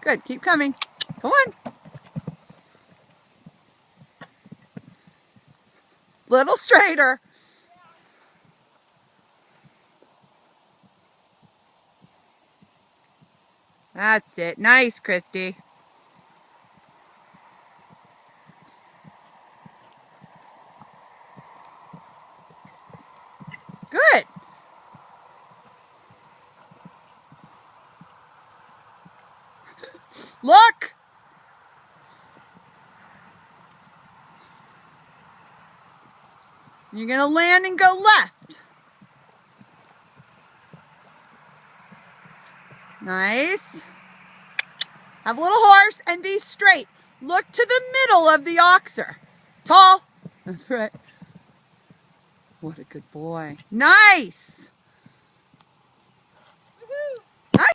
Good, keep coming. Go on. Little straighter. That's it. Nice, Christy. Good. Look. You're going to land and go left. Nice. Have a little horse and be straight. Look to the middle of the oxer. Tall. That's right. What a good boy. Nice.